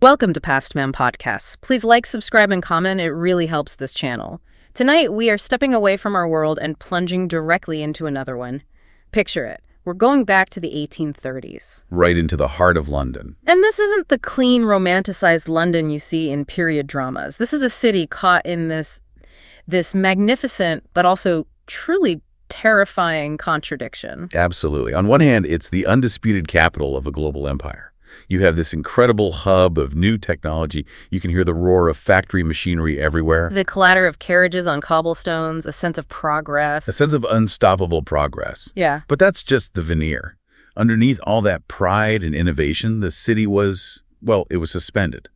Welcome to Paskvan Podcasts. Please like, subscribe, and comment. It really helps this channel. Tonight, we are stepping away from our world and plunging directly into another one. Picture it. We're going back to the 1830s. Right into the heart of London. And this isn't the clean, romanticized London you see in period dramas. This is a city caught in this magnificent, but also truly terrifying contradiction. Absolutely. On one hand, it's the undisputed capital of a global empire. You have this incredible hub of new technology. You can hear the roar of factory machinery everywhere. The clatter of carriages on cobblestones, a sense of progress. A sense of unstoppable progress. Yeah. But that's just the veneer. Underneath all that pride and innovation, the city was, well, it was suspended,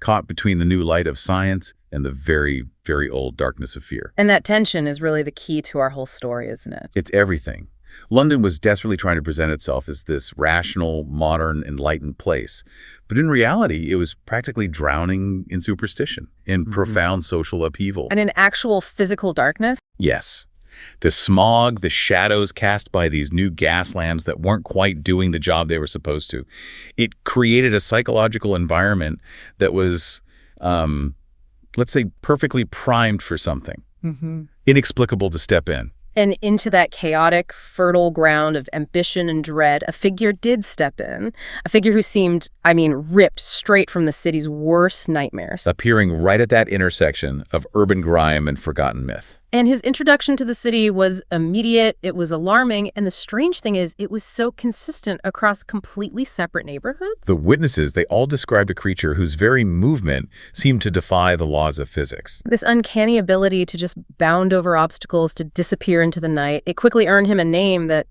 caught between the new light of science and the very, very old darkness of fear. And that tension is really the key to our whole story, isn't it? It's everything. London was desperately trying to present itself as this rational, modern, enlightened place. But in reality, it was practically drowning in superstition, in profound social upheaval. And in actual physical darkness? Yes. The smog, the shadows cast by these new gas lamps that weren't quite doing the job they were supposed to. It created a psychological environment that was, let's say, perfectly primed for something. Inexplicable to step in. And into that chaotic, fertile ground of ambition and dread, a figure did step in. A figure who seemed, ripped straight from the city's worst nightmares. Appearing right at that intersection of urban grime and forgotten myth. And his introduction to the city was immediate, it was alarming, and the strange thing is, it was so consistent across completely separate neighborhoods. The witnesses, they all described a creature whose very movement seemed to defy the laws of physics. This uncanny ability to just bound over obstacles, to disappear into the night, it quickly earned him a name that,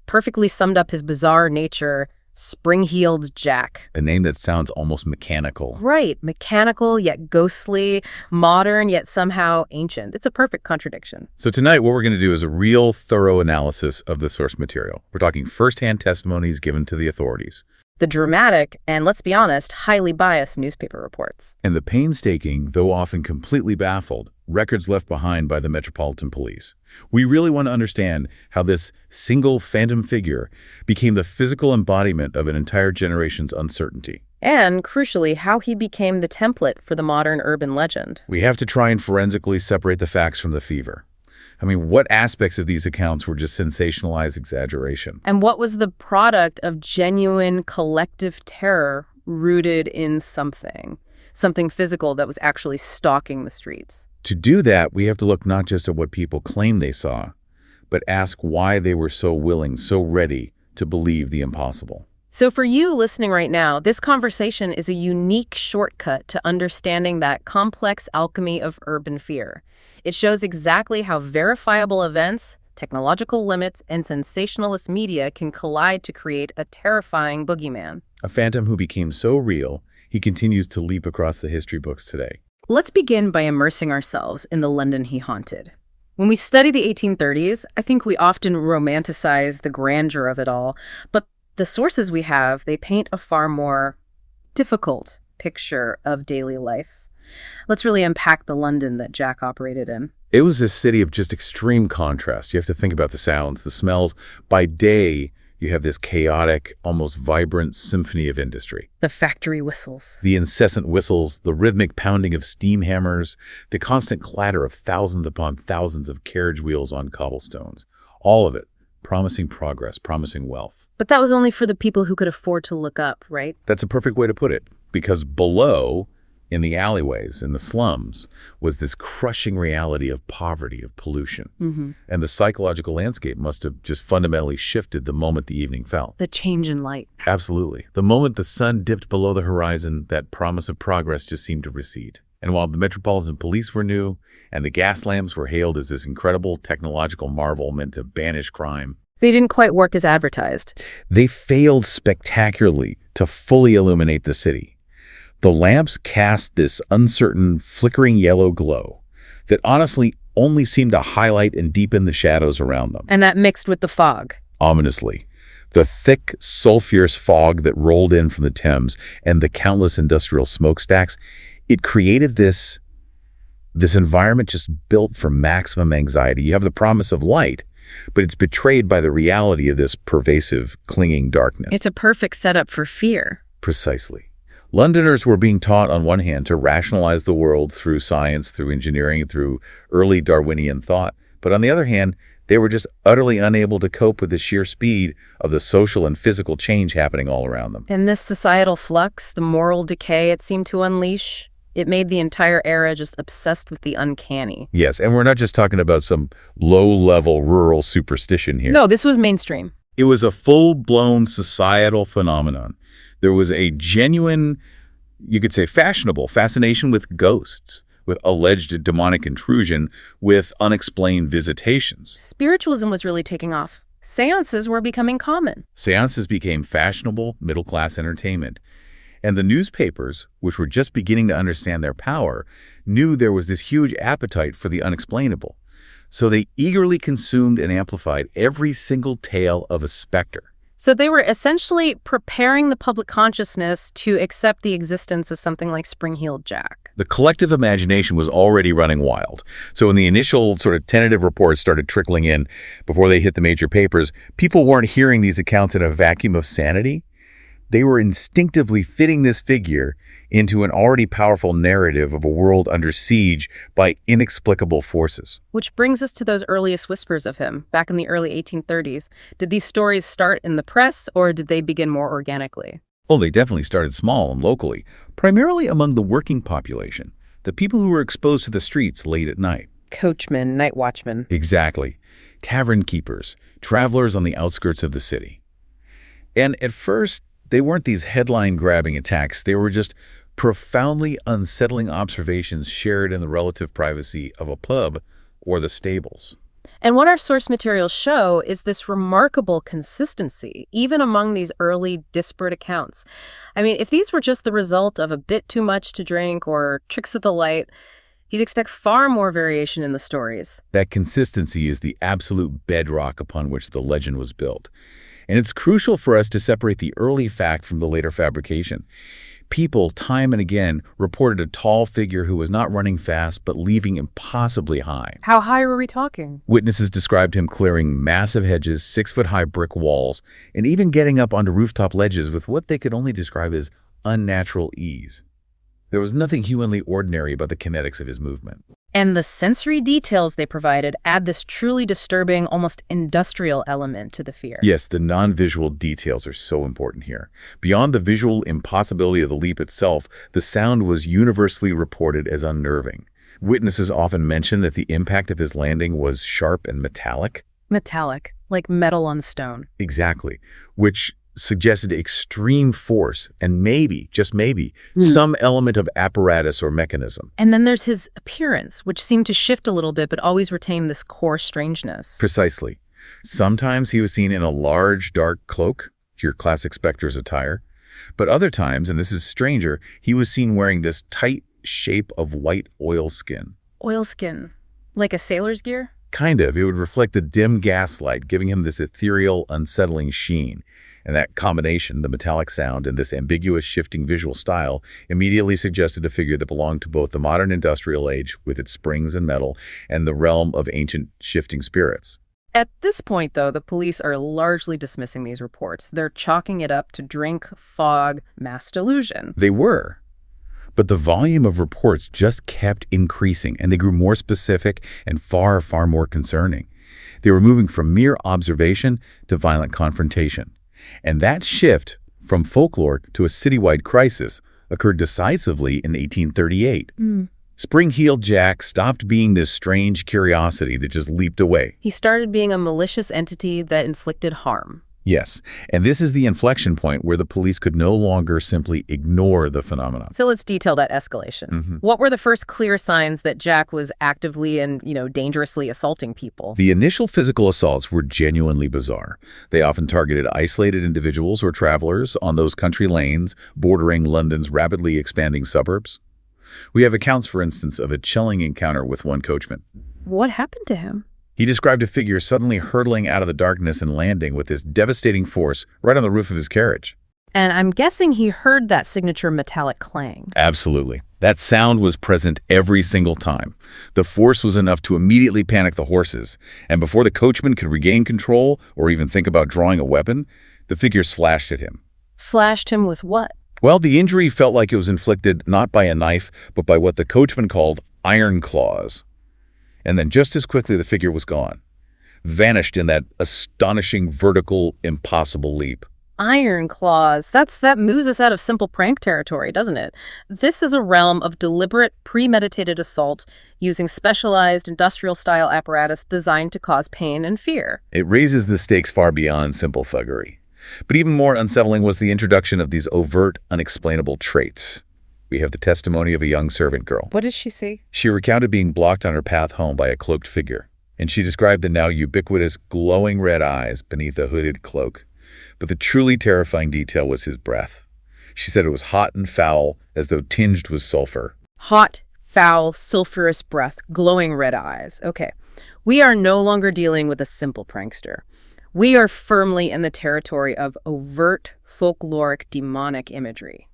perfectly summed up his bizarre nature. Spring-heeled Jack. A name that sounds almost mechanical. Right. Mechanical, yet ghostly. Modern, yet somehow ancient. It's a perfect contradiction. So tonight, what we're going to do is a real thorough analysis of the source material. We're talking firsthand testimonies given to the authorities. The dramatic, and let's be honest, highly biased newspaper reports. And the painstaking, though often completely baffled, records left behind by the Metropolitan Police. We really want to understand how this single phantom figure became the physical embodiment of an entire generation's uncertainty. And, crucially, how he became the template for the modern urban legend. We have to try and forensically separate the facts from the fever. What aspects of these accounts were just sensationalized exaggeration? And what was the product of genuine collective terror rooted in something physical that was actually stalking the streets? To do that, we have to look not just at what people claim they saw, but ask why they were so willing, so ready to believe the impossible. So for you listening right now, this conversation is a unique shortcut to understanding that complex alchemy of urban fear. It shows exactly how verifiable events, technological limits, and sensationalist media can collide to create a terrifying boogeyman. A phantom who became so real, he continues to leap across the history books today. Let's begin by immersing ourselves in the London he haunted. When we study the 1830s, I think we often romanticize the grandeur of it all, but the sources we have, they paint a far more difficult picture of daily life. Let's really unpack the London that Jack operated in. It was a city of just extreme contrast. You have to think about the sounds, the smells. By day, you have this chaotic, almost vibrant symphony of industry. The factory whistles. The incessant whistles, the rhythmic pounding of steam hammers, the constant clatter of thousands upon thousands of carriage wheels on cobblestones. All of it promising progress, promising wealth. But that was only for the people who could afford to look up, right? That's a perfect way to put it, because below, in the alleyways, in the slums, was this crushing reality of poverty, of pollution. And the psychological landscape must have just fundamentally shifted the moment the evening fell. The change in light. Absolutely. The moment the sun dipped below the horizon, that promise of progress just seemed to recede. And while the Metropolitan Police were new, and the gas lamps were hailed as this incredible technological marvel meant to banish crime, they didn't quite work as advertised. They failed spectacularly to fully illuminate the city. The lamps cast this uncertain, flickering yellow glow that honestly only seemed to highlight and deepen the shadows around them. And that mixed with the fog. Ominously. The thick, sulfurous fog that rolled in from the Thames and the countless industrial smokestacks, it created this environment just built for maximum anxiety. You have the promise of light, but it's betrayed by the reality of this pervasive, clinging darkness. It's a perfect setup for fear. Precisely. Londoners were being taught, on one hand, to rationalize the world through science, through engineering, through early Darwinian thought. But on the other hand, they were just utterly unable to cope with the sheer speed of the social and physical change happening all around them. And this societal flux, the moral decay it seemed to unleash, it made the entire era just obsessed with the uncanny. Yes, and we're not just talking about some low-level rural superstition here. No, this was mainstream. It was a full-blown societal phenomenon. There was a genuine, you could say fashionable, fascination with ghosts, with alleged demonic intrusion, with unexplained visitations. Spiritualism was really taking off. Seances were becoming common. Seances became fashionable, middle-class entertainment. And the newspapers, which were just beginning to understand their power, knew there was this huge appetite for the unexplainable. So they eagerly consumed and amplified every single tale of a specter. So they were essentially preparing the public consciousness to accept the existence of something like Spring-Heeled Jack. The collective imagination was already running wild. So when the initial sort of tentative reports started trickling in before they hit the major papers, people weren't hearing these accounts in a vacuum of sanity. They were instinctively fitting this figure into an already powerful narrative of a world under siege by inexplicable forces. Which brings us to those earliest whispers of him, back in the early 1830s. Did these stories start in the press, or did they begin more organically? Well, they definitely started small and locally, primarily among the working population, the people who were exposed to the streets late at night. Coachmen, night watchmen. Exactly. Tavern keepers, travelers on the outskirts of the city. And at first, they weren't these headline-grabbing attacks. They were just profoundly unsettling observations shared in the relative privacy of a pub or the stables. And what our source materials show is this remarkable consistency, even among these early disparate accounts. I mean, if these were just the result of a bit too much to drink or tricks of the light, you'd expect far more variation in the stories. That consistency is the absolute bedrock upon which the legend was built. And it's crucial for us to separate the early fact from the later fabrication. People, time and again, reported a tall figure who was not running fast, but leaping impossibly high. How high were we talking? Witnesses described him clearing massive hedges, 6-foot-high brick walls, and even getting up onto rooftop ledges with what they could only describe as unnatural ease. There was nothing humanly ordinary about the kinetics of his movement. And the sensory details they provided add this truly disturbing, almost industrial element to the fear. Yes, the non-visual details are so important here. Beyond the visual impossibility of the leap itself, the sound was universally reported as unnerving. Witnesses often mention that the impact of his landing was sharp and metallic. Metallic, like metal on stone. Exactly, which suggested extreme force and maybe, just maybe, some element of apparatus or mechanism. And then there's his appearance, which seemed to shift a little bit, but always retained this core strangeness. Precisely. Sometimes he was seen in a large, dark cloak, your classic specter's attire. But other times, and this is stranger, he was seen wearing this tight shape of white oilskin. Oilskin, like a sailor's gear? Kind of. It would reflect the dim gaslight, giving him this ethereal, unsettling sheen. And that combination, the metallic sound and this ambiguous shifting visual style, immediately suggested a figure that belonged to both the modern industrial age, with its springs and metal, and the realm of ancient shifting spirits. At this point, though, the police are largely dismissing these reports. They're chalking it up to drink, fog, mass delusion. They were. But the volume of reports just kept increasing, and they grew more specific and far, far more concerning. They were moving from mere observation to violent confrontation. And that shift from folklore to a citywide crisis occurred decisively in 1838. Spring-Heeled Jack stopped being this strange curiosity that just leaped away. He started being a malicious entity that inflicted harm. Yes, and this is the inflection point where the police could no longer simply ignore the phenomenon. So let's detail that escalation. What were the first clear signs that Jack was actively and, dangerously assaulting people? The initial physical assaults were genuinely bizarre. They often targeted isolated individuals or travelers on those country lanes bordering London's rapidly expanding suburbs. We have accounts, for instance, of a chilling encounter with one coachman. What happened to him? He described a figure suddenly hurtling out of the darkness and landing with this devastating force right on the roof of his carriage. And I'm guessing he heard that signature metallic clang. Absolutely. That sound was present every single time. The force was enough to immediately panic the horses, and before the coachman could regain control or even think about drawing a weapon, the figure slashed at him. Slashed him with what? Well, the injury felt like it was inflicted not by a knife, but by what the coachman called iron claws. And then just as quickly the figure was gone, vanished in that astonishing vertical, impossible leap. Iron claws. That moves us out of simple prank territory, doesn't it? This is a realm of deliberate, premeditated assault using specialized industrial-style apparatus designed to cause pain and fear. It raises the stakes far beyond simple thuggery. But even more unsettling was the introduction of these overt, unexplainable traits. We have the testimony of a young servant girl. What did she see? She recounted being blocked on her path home by a cloaked figure, and she described the now ubiquitous glowing red eyes beneath a hooded cloak. But the truly terrifying detail was his breath. She said it was hot and foul, as though tinged with sulfur. Hot, foul, sulfurous breath, glowing red eyes. Okay, we are no longer dealing with a simple prankster. We are firmly in the territory of overt, folkloric, demonic imagery.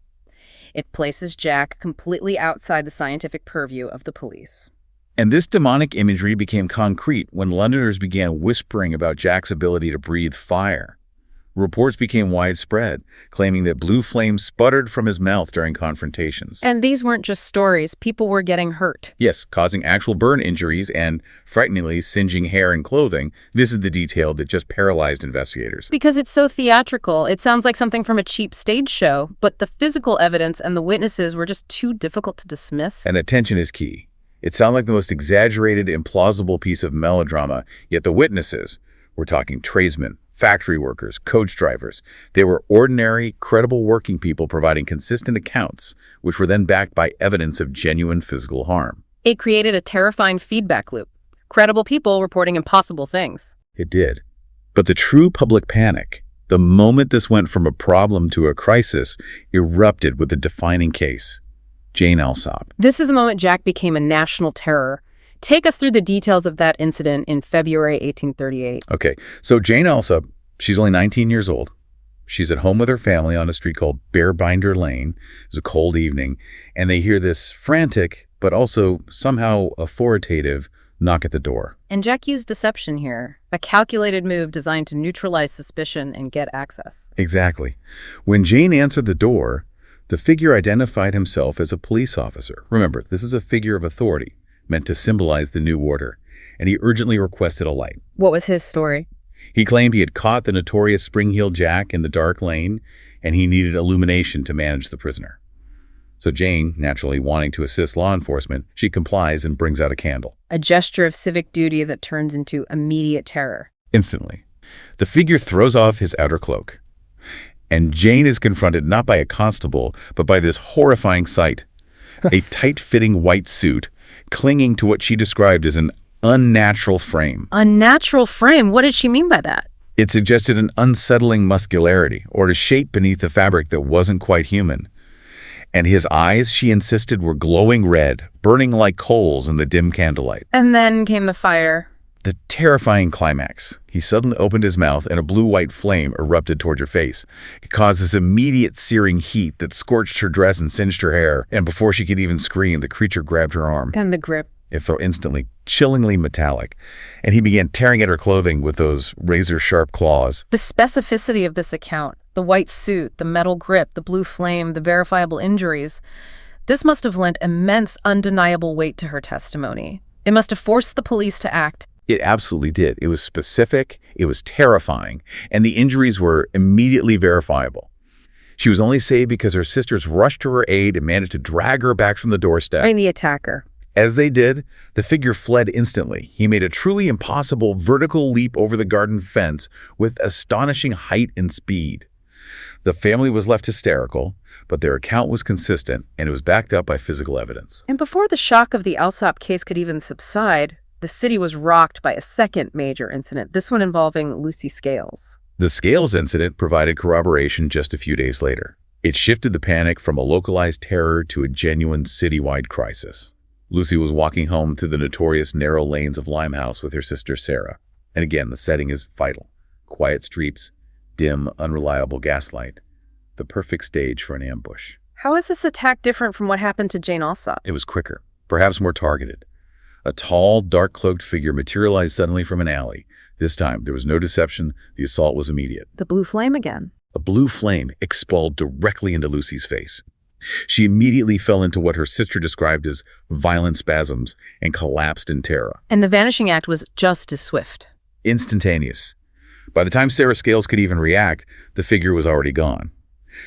It places Jack completely outside the scientific purview of the police. And this demonic imagery became concrete when Londoners began whispering about Jack's ability to breathe fire. Reports became widespread, claiming that blue flames sputtered from his mouth during confrontations. And these weren't just stories. People were getting hurt. Yes, causing actual burn injuries and, frighteningly, singeing hair and clothing. This is the detail that just paralyzed investigators. Because it's so theatrical, it sounds like something from a cheap stage show, but the physical evidence and the witnesses were just too difficult to dismiss. And attention is key. It sounded like the most exaggerated, implausible piece of melodrama, yet the witnesses, we're talking tradesmen, factory workers, coach drivers. They were ordinary, credible working people providing consistent accounts, which were then backed by evidence of genuine physical harm. It created a terrifying feedback loop. Credible people reporting impossible things. It did. But the true public panic, the moment this went from a problem to a crisis, erupted with a defining case. Jane Alsop. This is the moment Jack became a national terror. Take us through the details of that incident in February 1838. Okay, so Jane Alsop, she's only 19 years old. She's at home with her family on a street called Bearbinder Lane. It's a cold evening, and they hear this frantic, but also somehow authoritative knock at the door. And Jack used deception here, a calculated move designed to neutralize suspicion and get access. Exactly. When Jane answered the door, the figure identified himself as a police officer. Remember, this is a figure of authority, meant to symbolize the new order, and he urgently requested a light. What was his story? He claimed he had caught the notorious Spring-Heeled Jack in the dark lane, and he needed illumination to manage the prisoner. So Jane, naturally wanting to assist law enforcement, she complies and brings out a candle. A gesture of civic duty that turns into immediate terror. Instantly, the figure throws off his outer cloak, and Jane is confronted not by a constable, but by this horrifying sight. A tight-fitting white suit, clinging to what she described as an unnatural frame. Unnatural frame? What did she mean by that? It suggested an unsettling muscularity, or a shape beneath the fabric that wasn't quite human. And his eyes, she insisted, were glowing red, burning like coals in the dim candlelight. And then came the fire. The terrifying climax. He suddenly opened his mouth and a blue-white flame erupted toward her face. It caused this immediate searing heat that scorched her dress and singed her hair. And before she could even scream, the creature grabbed her arm. And the grip. It felt instantly, chillingly metallic. And he began tearing at her clothing with those razor-sharp claws. The specificity of this account, the white suit, the metal grip, the blue flame, the verifiable injuries, this must have lent immense, undeniable weight to her testimony. It must have forced the police to act. It absolutely did. It was specific, it was terrifying, and the injuries were immediately verifiable. She was only saved because her sisters rushed to her aid and managed to drag her back from the doorstep. And the attacker. As they did, the figure fled instantly. He made a truly impossible vertical leap over the garden fence with astonishing height and speed. The family was left hysterical, but their account was consistent, and it was backed up by physical evidence. And before the shock of the Alsop case could even subside, the city was rocked by a second major incident, this one involving Lucy Scales. The Scales incident provided corroboration just a few days later. It shifted the panic from a localized terror to a genuine citywide crisis. Lucy was walking home through the notorious narrow lanes of Limehouse with her sister Sarah. And again, the setting is vital. Quiet streets, dim, unreliable gaslight. The perfect stage for an ambush. How is this attack different from what happened to Jane Alsop? It was quicker, perhaps more targeted. A tall, dark-cloaked figure materialized suddenly from an alley. This time, there was no deception. The assault was immediate. The blue flame again. A blue flame expelled directly into Lucy's face. She immediately fell into what her sister described as violent spasms and collapsed in terror. And the vanishing act was just as swift. Instantaneous. By the time Sarah Scales could even react, the figure was already gone.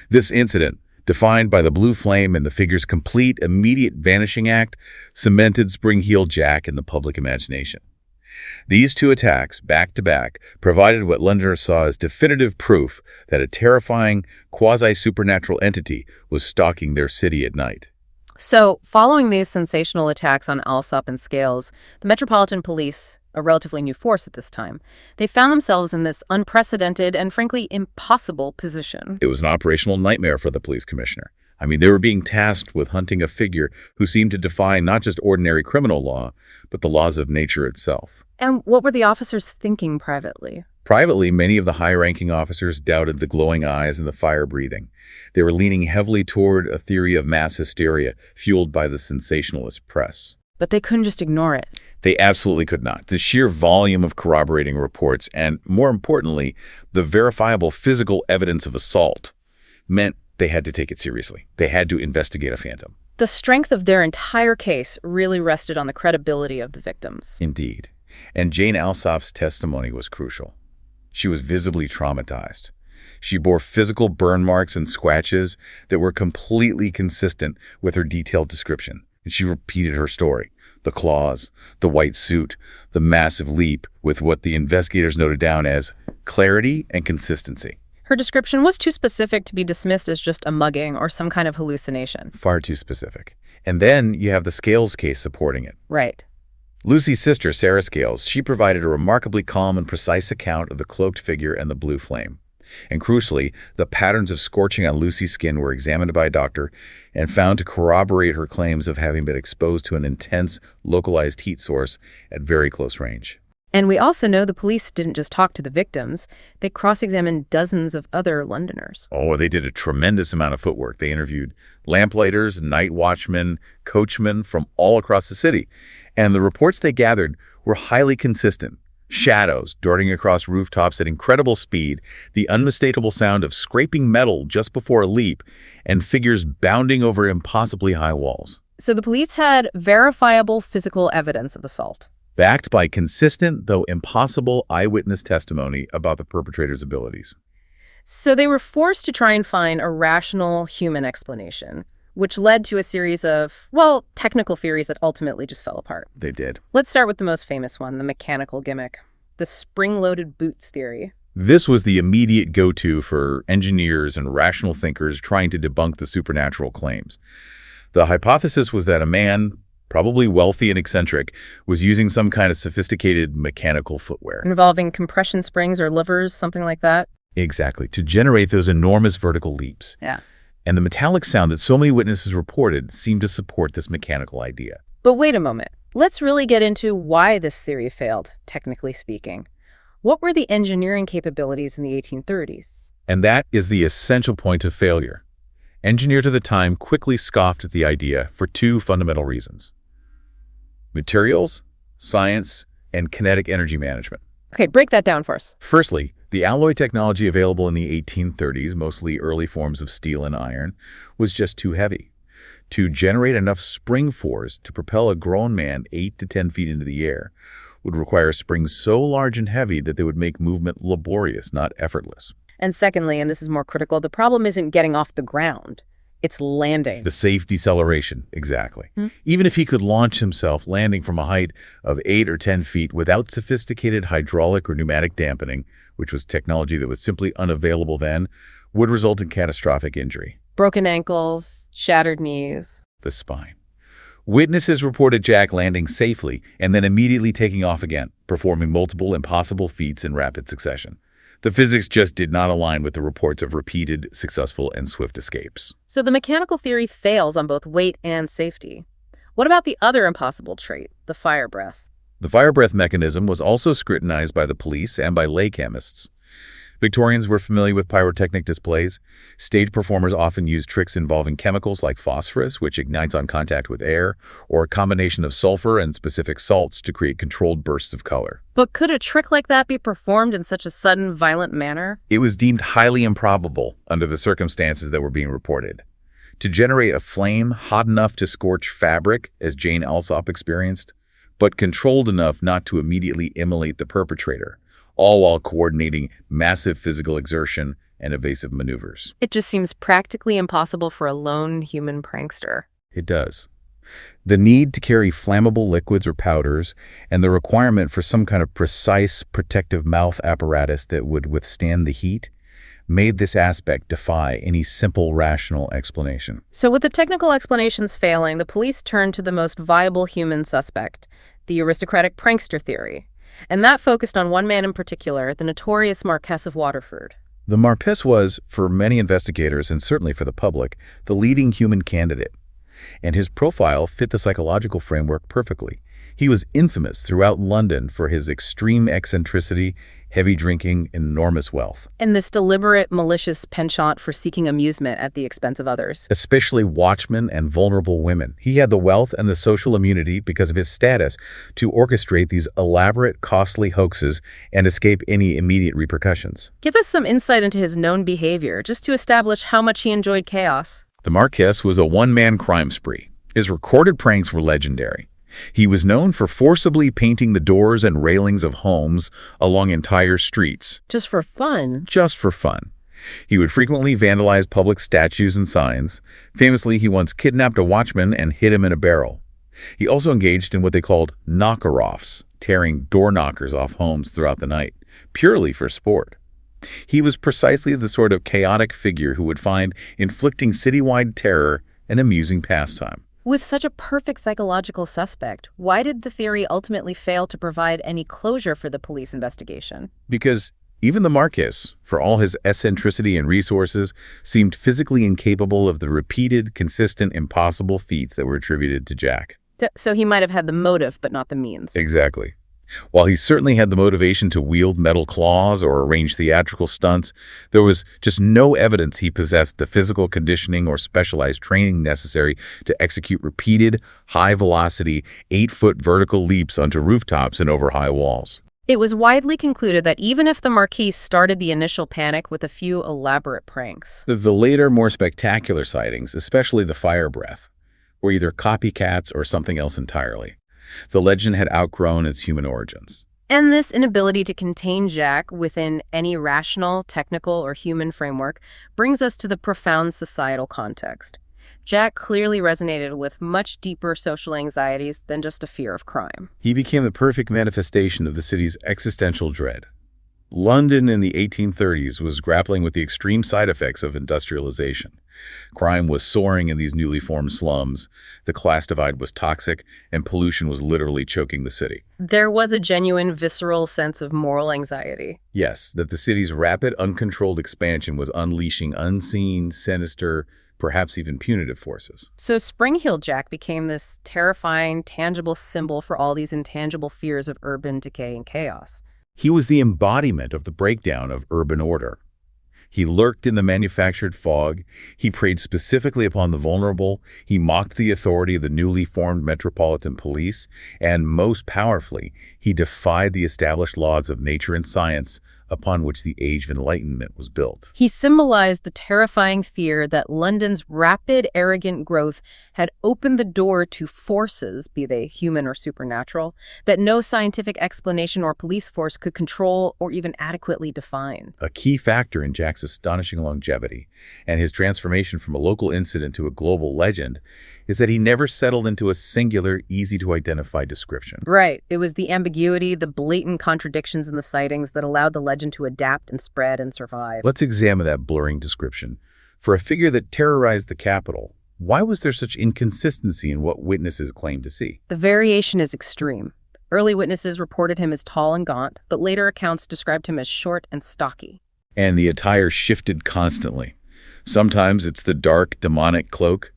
This incident, defined by the blue flame and the figure's complete, immediate vanishing act, cemented Spring-Heeled Jack in the public imagination. These two attacks, back to back, provided what Londoners saw as definitive proof that a terrifying, quasi-supernatural entity was stalking their city at night. So, following these sensational attacks on Alsop and Scales, the Metropolitan Police, a relatively new force at this time, they found themselves in this unprecedented and frankly impossible position. It was an operational nightmare for the police commissioner. I mean, they were being tasked with hunting a figure who seemed to defy not just ordinary criminal law, but the laws of nature itself. And what were the officers thinking privately? Privately, many of the high-ranking officers doubted the glowing eyes and the fire breathing. They were leaning heavily toward a theory of mass hysteria fueled by the sensationalist press. But they couldn't just ignore it. They absolutely could not. The sheer volume of corroborating reports and, more importantly, the verifiable physical evidence of assault meant they had to take it seriously. They had to investigate a phantom. The strength of their entire case really rested on the credibility of the victims. Indeed. And Jane Alsop's testimony was crucial. She was visibly traumatized. She bore physical burn marks and scratches that were completely consistent with her detailed description. And she repeated her story. The claws, the white suit, the massive leap, with what the investigators noted down as clarity and consistency. Her description was too specific to be dismissed as just a mugging or some kind of hallucination. Far too specific. And then you have the Scales case supporting it. Right. Lucy's sister, Sarah Scales, she provided a remarkably calm and precise account of the cloaked figure and the blue flame. And crucially, the patterns of scorching on Lucy's skin were examined by a doctor and found to corroborate her claims of having been exposed to an intense, localized heat source at very close range. And we also know the police didn't just talk to the victims. They cross-examined dozens of other Londoners. Oh, they did a tremendous amount of footwork. They interviewed lamplighters, night watchmen, coachmen from all across the city. And the reports they gathered were highly consistent. Shadows darting across rooftops at incredible speed, the unmistakable sound of scraping metal just before a leap, and figures bounding over impossibly high walls. So the police had verifiable physical evidence of assault, Backed by consistent, though impossible, eyewitness testimony about the perpetrator's abilities. So they were forced to try and find a rational human explanation, which led to a series of, well, technical theories that ultimately just fell apart. They did. Let's start with the most famous one, the mechanical gimmick, the spring-loaded boots theory. This was the immediate go-to for engineers and rational thinkers trying to debunk the supernatural claims. The hypothesis was that a man, probably wealthy and eccentric, was using some kind of sophisticated mechanical footwear. Involving compression springs or levers, something like that. Exactly, to generate those enormous vertical leaps. Yeah. And the metallic sound that so many witnesses reported seemed to support this mechanical idea. But wait a moment. Let's really get into why this theory failed, technically speaking. What were the engineering capabilities in the 1830s? And that is the essential point of failure. Engineers of the time quickly scoffed at the idea for two fundamental reasons: materials, science, and kinetic energy management. Okay, break that down for us. Firstly, the alloy technology available in the 1830s, mostly early forms of steel and iron, was just too heavy. To generate enough spring force to propel a grown man 8 to 10 feet into the air would require springs so large and heavy that they would make movement laborious, not effortless. And secondly, and this is more critical, the problem isn't getting off the ground. It's landing. It's the safe deceleration, exactly. Even if he could launch himself landing from a height of 8 or 10 feet without sophisticated hydraulic or pneumatic dampening, which was technology that was simply unavailable then, would result in catastrophic injury. Broken ankles, shattered knees. The spine. Witnesses reported Jack landing safely and then immediately taking off again, performing multiple impossible feats in rapid succession. The physics just did not align with the reports of repeated, successful, and swift escapes. So the mechanical theory fails on both weight and safety. What about the other impossible trait, the fire breath? The fire breath mechanism was also scrutinized by the police and by lay chemists. Victorians were familiar with pyrotechnic displays. Stage performers often used tricks involving chemicals like phosphorus, which ignites on contact with air, or a combination of sulfur and specific salts to create controlled bursts of color. But could a trick like that be performed in such a sudden, violent manner? It was deemed highly improbable under the circumstances that were being reported. To generate a flame hot enough to scorch fabric, as Jane Alsop experienced, but controlled enough not to immediately immolate the perpetrator, all while coordinating massive physical exertion and evasive maneuvers. It just seems practically impossible for a lone human prankster. It does. The need to carry flammable liquids or powders and the requirement for some kind of precise protective mouth apparatus that would withstand the heat made this aspect defy any simple rational explanation. So with the technical explanations failing, the police turned to the most viable human suspect, the aristocratic prankster theory. And that focused on one man in particular, the notorious Marquess of Waterford. The Marquess was, for many investigators and certainly for the public, the leading human candidate. And his profile fit the psychological framework perfectly. He was infamous throughout London for his extreme eccentricity, heavy drinking, and enormous wealth. And this deliberate, malicious penchant for seeking amusement at the expense of others. Especially watchmen and vulnerable women. He had the wealth and the social immunity because of his status to orchestrate these elaborate, costly hoaxes and escape any immediate repercussions. Give us some insight into his known behavior, just to establish how much he enjoyed chaos. The Marquess was a one-man crime spree. His recorded pranks were legendary. He was known for forcibly painting the doors and railings of homes along entire streets. Just for fun? Just for fun. He would frequently vandalize public statues and signs. Famously, he once kidnapped a watchman and hid him in a barrel. He also engaged in what they called knocker-offs, tearing door knockers off homes throughout the night, purely for sport. He was precisely the sort of chaotic figure who would find inflicting citywide terror an amusing pastime. With such a perfect psychological suspect, why did the theory ultimately fail to provide any closure for the police investigation? Because even the Marquess, for all his eccentricity and resources, seemed physically incapable of the repeated, consistent, impossible feats that were attributed to Jack. So he might have had the motive, but not the means. Exactly. While he certainly had the motivation to wield metal claws or arrange theatrical stunts, there was just no evidence he possessed the physical conditioning or specialized training necessary to execute repeated, high-velocity, 8-foot vertical leaps onto rooftops and over high walls. It was widely concluded that even if the Marquis started the initial panic with a few elaborate pranks, the later, more spectacular sightings, especially the fire breath, were either copycats or something else entirely. The legend had outgrown its human origins. And this inability to contain Jack within any rational, technical, or human framework brings us to the profound societal context. Jack clearly resonated with much deeper social anxieties than just a fear of crime. He became the perfect manifestation of the city's existential dread. London in the 1830s was grappling with the extreme side effects of industrialization. Crime was soaring in these newly formed slums, the class divide was toxic, and pollution was literally choking the city. There was a genuine, visceral sense of moral anxiety. Yes, that the city's rapid, uncontrolled expansion was unleashing unseen, sinister, perhaps even punitive forces. So Spring Heel Jack became this terrifying, tangible symbol for all these intangible fears of urban decay and chaos. He was the embodiment of the breakdown of urban order. He lurked in the manufactured fog. He preyed specifically upon the vulnerable. He mocked the authority of the newly formed Metropolitan Police. And most powerfully, he defied the established laws of nature and science upon which the Age of Enlightenment was built. He symbolized the terrifying fear that London's rapid, arrogant growth had opened the door to forces, be they human or supernatural, that no scientific explanation or police force could control or even adequately define. A key factor in Jack's astonishing longevity and his transformation from a local incident to a global legend is that he never settled into a singular, easy-to-identify description. Right. It was the ambiguity, the blatant contradictions in the sightings that allowed the legend to adapt and spread and survive. Let's examine that blurring description. For a figure that terrorized the capital, why was there such inconsistency in what witnesses claimed to see? The variation is extreme. Early witnesses reported him as tall and gaunt, but later accounts described him as short and stocky. And the attire shifted constantly. Sometimes it's the dark, demonic cloak.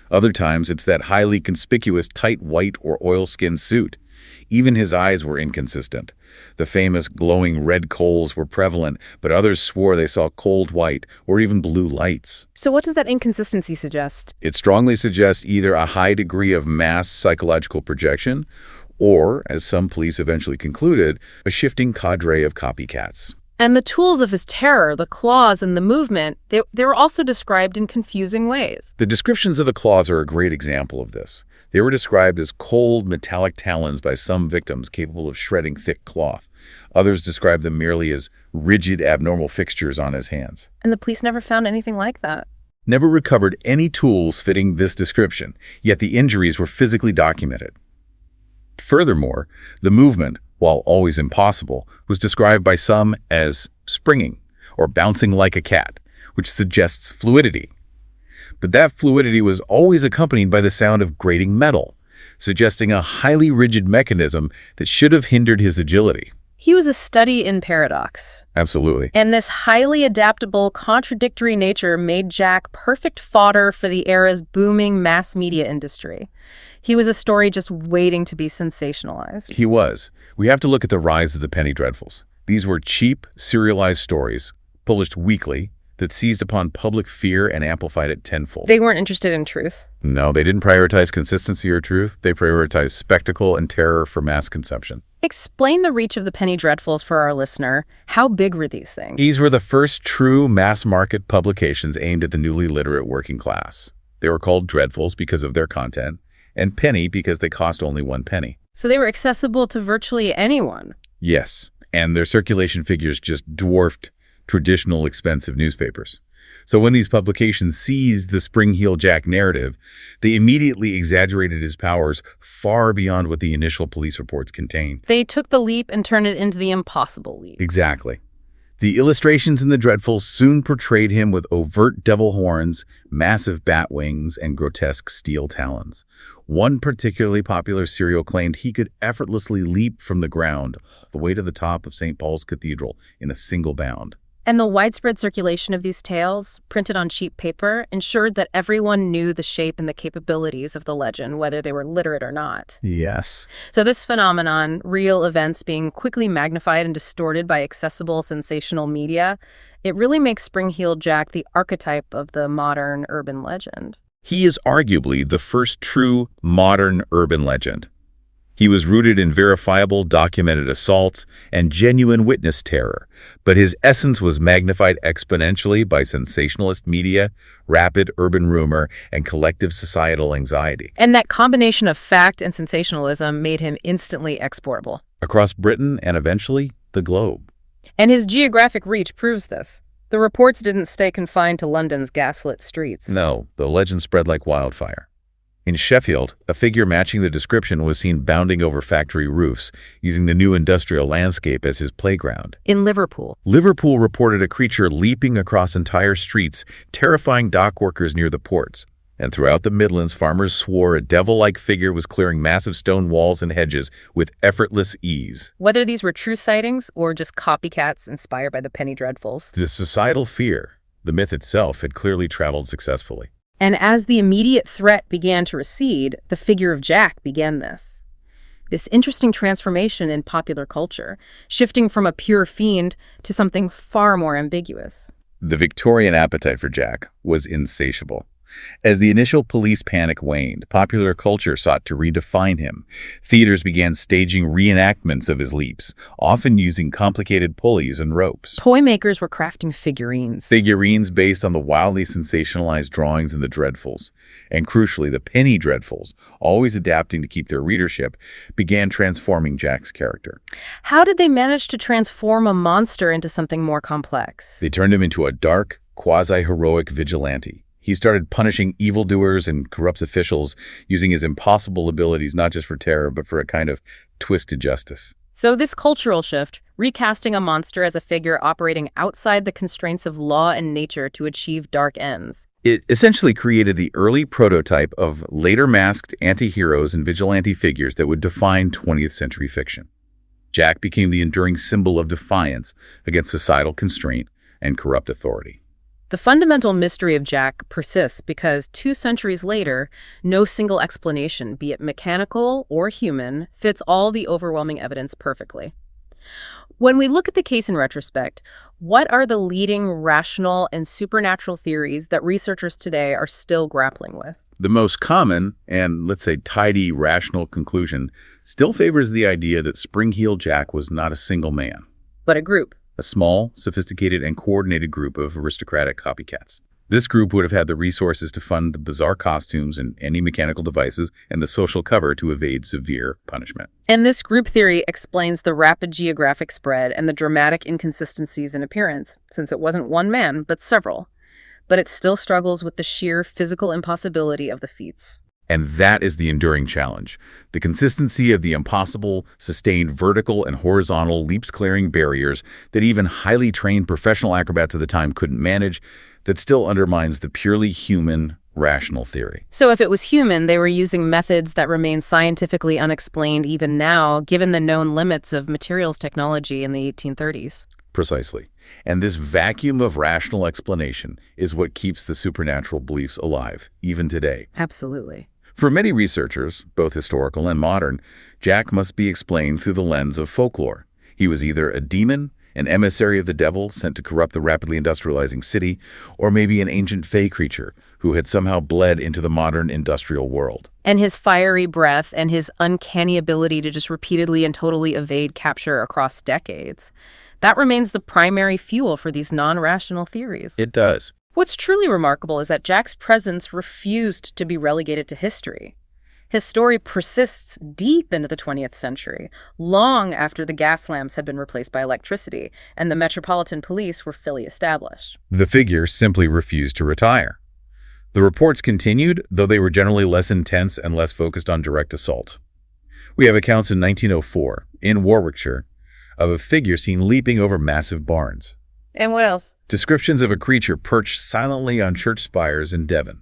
Other times, it's that highly conspicuous tight white or oilskin suit. Even his eyes were inconsistent. The famous glowing red coals were prevalent, but others swore they saw cold white or even blue lights. So what does that inconsistency suggest? It strongly suggests either a high degree of mass psychological projection or, as some police eventually concluded, a shifting cadre of copycats. And the tools of his terror, the claws and the movement, they were also described in confusing ways. The descriptions of the claws are a great example of this. They were described as cold, metallic talons by some victims capable of shredding thick cloth. Others described them merely as rigid, abnormal fixtures on his hands. And the police never found anything like that. Never recovered any tools fitting this description, yet the injuries were physically documented. Furthermore, the movement, while always impossible, was described by some as springing or bouncing like a cat, which suggests fluidity. But that fluidity was always accompanied by the sound of grating metal, suggesting a highly rigid mechanism that should have hindered his agility. He was a study in paradox. Absolutely. And this highly adaptable, contradictory nature made Jack perfect fodder for the era's booming mass media industry. He was a story just waiting to be sensationalized. He was. We have to look at the rise of the penny dreadfuls. These were cheap, serialized stories, published weekly, that seized upon public fear and amplified it tenfold. They weren't interested in truth. No, they didn't prioritize consistency or truth. They prioritized spectacle and terror for mass consumption. Explain the reach of the penny dreadfuls for our listener. How big were these things? These were the first true mass-market publications aimed at the newly literate working class. They were called dreadfuls because of their content, and penny because they cost only 1 penny. So they were accessible to virtually anyone. Yes, and their circulation figures just dwarfed traditional expensive newspapers. So when these publications seized the Spring-Heel Jack narrative, they immediately exaggerated his powers far beyond what the initial police reports contained. They took the leap and turned it into the impossible leap. Exactly. The illustrations in the Dreadfuls soon portrayed him with overt devil horns, massive bat wings, and grotesque steel talons. One particularly popular serial claimed he could effortlessly leap from the ground the way to the top of St. Paul's Cathedral in a single bound. And the widespread circulation of these tales, printed on cheap paper, ensured that everyone knew the shape and the capabilities of the legend, whether they were literate or not. Yes. So this phenomenon, real events being quickly magnified and distorted by accessible, sensational media, it really makes Spring-Heel Jack the archetype of the modern urban legend. He is arguably the first true modern urban legend. He was rooted in verifiable, documented assaults and genuine witness terror, but his essence was magnified exponentially by sensationalist media, rapid urban rumor, and collective societal anxiety. And that combination of fact and sensationalism made him instantly exportable. Across Britain and eventually the globe. And his geographic reach proves this. The reports didn't stay confined to London's gaslit streets. No, the legend spread like wildfire. In Sheffield, a figure matching the description was seen bounding over factory roofs, using the new industrial landscape as his playground. In Liverpool reported a creature leaping across entire streets, terrifying dock workers near the ports. And throughout the Midlands, farmers swore a devil-like figure was clearing massive stone walls and hedges with effortless ease. Whether these were true sightings or just copycats inspired by the penny dreadfuls. The societal fear, the myth itself, had clearly traveled successfully. And as the immediate threat began to recede, the figure of Jack began this interesting transformation in popular culture, shifting from a pure fiend to something far more ambiguous. The Victorian appetite for Jack was insatiable. As the initial police panic waned, popular culture sought to redefine him. Theaters began staging reenactments of his leaps, often using complicated pulleys and ropes. Toy makers were crafting figurines. Figurines based on the wildly sensationalized drawings in the Dreadfuls. And crucially, the penny Dreadfuls, always adapting to keep their readership, began transforming Jack's character. How did they manage to transform a monster into something more complex? They turned him into a dark, quasi-heroic vigilante. He started punishing evildoers and corrupt officials, using his impossible abilities not just for terror, but for a kind of twisted justice. So this cultural shift, recasting a monster as a figure operating outside the constraints of law and nature to achieve dark ends. It essentially created the early prototype of later masked anti-heroes and vigilante figures that would define 20th century fiction. Jack became the enduring symbol of defiance against societal constraint and corrupt authority. The fundamental mystery of Jack persists because 2 centuries later, no single explanation, be it mechanical or human, fits all the overwhelming evidence perfectly. When we look at the case in retrospect, what are the leading rational and supernatural theories that researchers today are still grappling with? The most common and, let's say, tidy, rational conclusion still favors the idea that Spring-Heeled Jack was not a single man, But a group. a small, sophisticated, and coordinated group of aristocratic copycats. This group would have had the resources to fund the bizarre costumes and any mechanical devices and the social cover to evade severe punishment. And this group theory explains the rapid geographic spread and the dramatic inconsistencies in appearance, since it wasn't one man, but several. But it still struggles with the sheer physical impossibility of the feats. And that is the enduring challenge. The consistency of the impossible, sustained vertical and horizontal leaps-clearing barriers that even highly trained professional acrobats of the time couldn't manage, that still undermines the purely human, rational theory. So if it was human, they were using methods that remain scientifically unexplained even now, given the known limits of materials technology in the 1830s. Precisely. And this vacuum of rational explanation is what keeps the supernatural beliefs alive, even today. Absolutely. For many researchers, both historical and modern, Jack must be explained through the lens of folklore. He was either a demon, an emissary of the devil sent to corrupt the rapidly industrializing city, or maybe an ancient fey creature who had somehow bled into the modern industrial world. And his fiery breath and his uncanny ability to just repeatedly and totally evade capture across decades, that remains the primary fuel for these non-rational theories. It does. What's truly remarkable is that Jack's presence refused to be relegated to history. His story persists deep into the 20th century, long after the gas lamps had been replaced by electricity and the Metropolitan Police were fully established. The figure simply refused to retire. The reports continued, though they were generally less intense and less focused on direct assault. We have accounts in 1904, in Warwickshire, of a figure seen leaping over massive barns. And what else? Descriptions of a creature perched silently on church spires in Devon.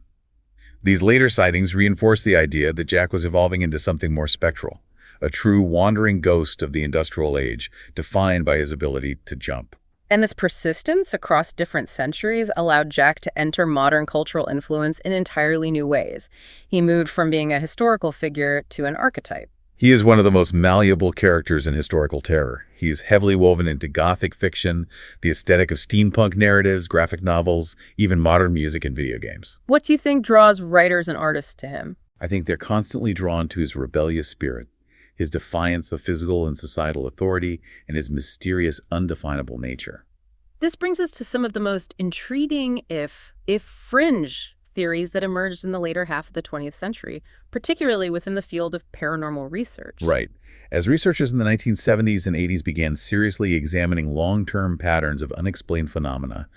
These later sightings reinforce the idea that Jack was evolving into something more spectral, a true wandering ghost of the industrial age, defined by his ability to jump. And this persistence across different centuries allowed Jack to enter modern cultural influence in entirely new ways. He moved from being a historical figure to an archetype. He is one of the most malleable characters in historical terror. He is heavily woven into Gothic fiction, the aesthetic of steampunk narratives, graphic novels, even modern music and video games. What do you think draws writers and artists to him? I think they're constantly drawn to his rebellious spirit, his defiance of physical and societal authority, and his mysterious, undefinable nature. This brings us to some of the most intriguing, if fringe, theories that emerged in the later half of the 20th century, particularly within the field of paranormal research. Right. As researchers in the 1970s and 80s began seriously examining long-term patterns of unexplained phenomena,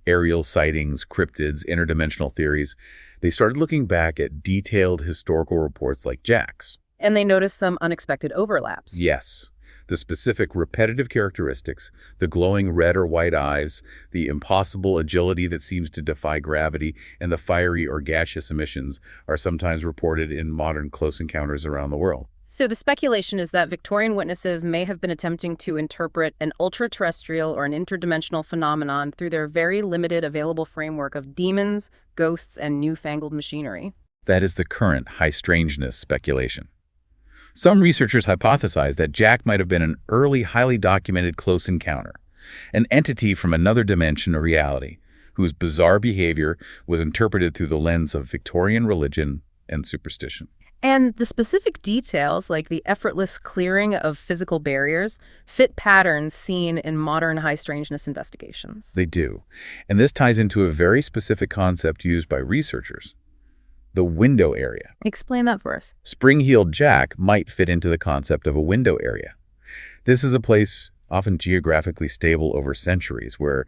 aerial sightings, cryptids, interdimensional theories, they started looking back at detailed historical reports like Jack's. And they noticed some unexpected overlaps. Yes. The specific repetitive characteristics, the glowing red or white eyes, the impossible agility that seems to defy gravity, and the fiery or gaseous emissions are sometimes reported in modern close encounters around the world. So the speculation is that Victorian witnesses may have been attempting to interpret an ultra-terrestrial or an interdimensional phenomenon through their very limited available framework of demons, ghosts, and newfangled machinery. That is the current high strangeness speculation. Some researchers hypothesize that Jack might have been an early, highly documented close encounter, an entity from another dimension or reality, whose bizarre behavior was interpreted through the lens of Victorian religion and superstition. And the specific details, like the effortless clearing of physical barriers, fit patterns seen in modern high strangeness investigations. They do. And this ties into a very specific concept used by researchers: the window area. Explain that for us. Spring-Heeled Jack might fit into the concept of a window area. This is a place often geographically stable over centuries where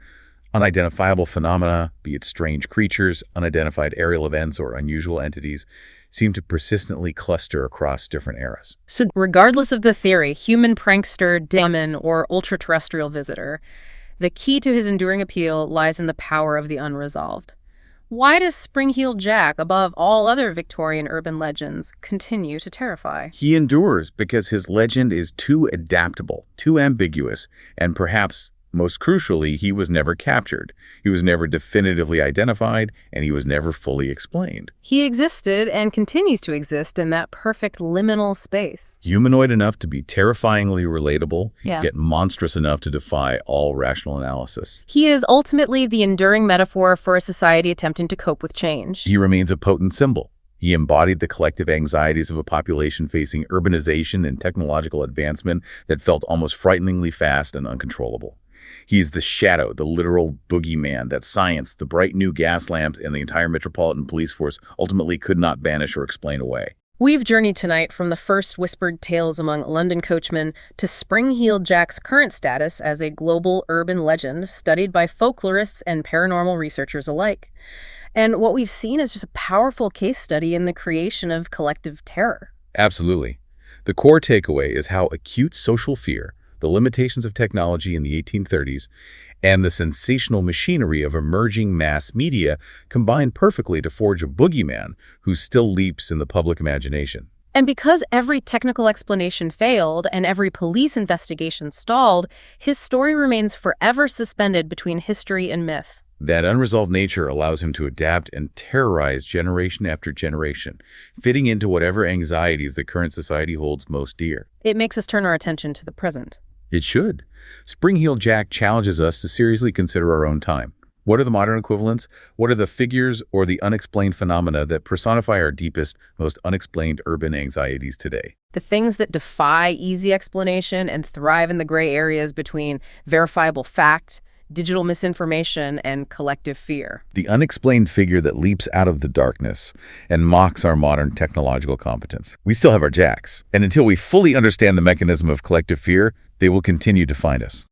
unidentifiable phenomena, be it strange creatures, unidentified aerial events, or unusual entities, seem to persistently cluster across different eras. So regardless of the theory, human prankster, demon, or ultra-terrestrial visitor, the key to his enduring appeal lies in the power of the unresolved. Why does Spring-Heeled Jack, above all other Victorian urban legends, continue to terrify? He endures because his legend is too adaptable, too ambiguous, and perhaps Most crucially, he was never captured. He was never definitively identified, and he was never fully explained. He existed and continues to exist in that perfect liminal space. Humanoid enough to be terrifyingly relatable, Yeah. yet monstrous enough to defy all rational analysis. He is ultimately the enduring metaphor for a society attempting to cope with change. He remains a potent symbol. He embodied the collective anxieties of a population facing urbanization and technological advancement that felt almost frighteningly fast and uncontrollable. He is the shadow, the literal boogeyman that science, the bright new gas lamps, and the entire Metropolitan Police Force ultimately could not banish or explain away. We've journeyed tonight from the first whispered tales among London coachmen to Spring-Heeled Jack's current status as a global urban legend studied by folklorists and paranormal researchers alike. And what we've seen is just a powerful case study in the creation of collective terror. Absolutely. The core takeaway is how acute social fear, the limitations of technology in the 1830s, and the sensational machinery of emerging mass media combine perfectly to forge a boogeyman who still leaps in the public imagination. And because every technical explanation failed and every police investigation stalled, his story remains forever suspended between history and myth. That unresolved nature allows him to adapt and terrorize generation after generation, fitting into whatever anxieties the current society holds most dear. It makes us turn our attention to the present. It should. Spring-Heeled Jack challenges us to seriously consider our own time. What are the modern equivalents? What are the figures or the unexplained phenomena that personify our deepest, most unexplained urban anxieties today? The things that defy easy explanation and thrive in the gray areas between verifiable fact, digital misinformation, and collective fear. The unexplained figure that leaps out of the darkness and mocks our modern technological competence. We still have our jacks, and until we fully understand the mechanism of collective fear, they will continue to find us.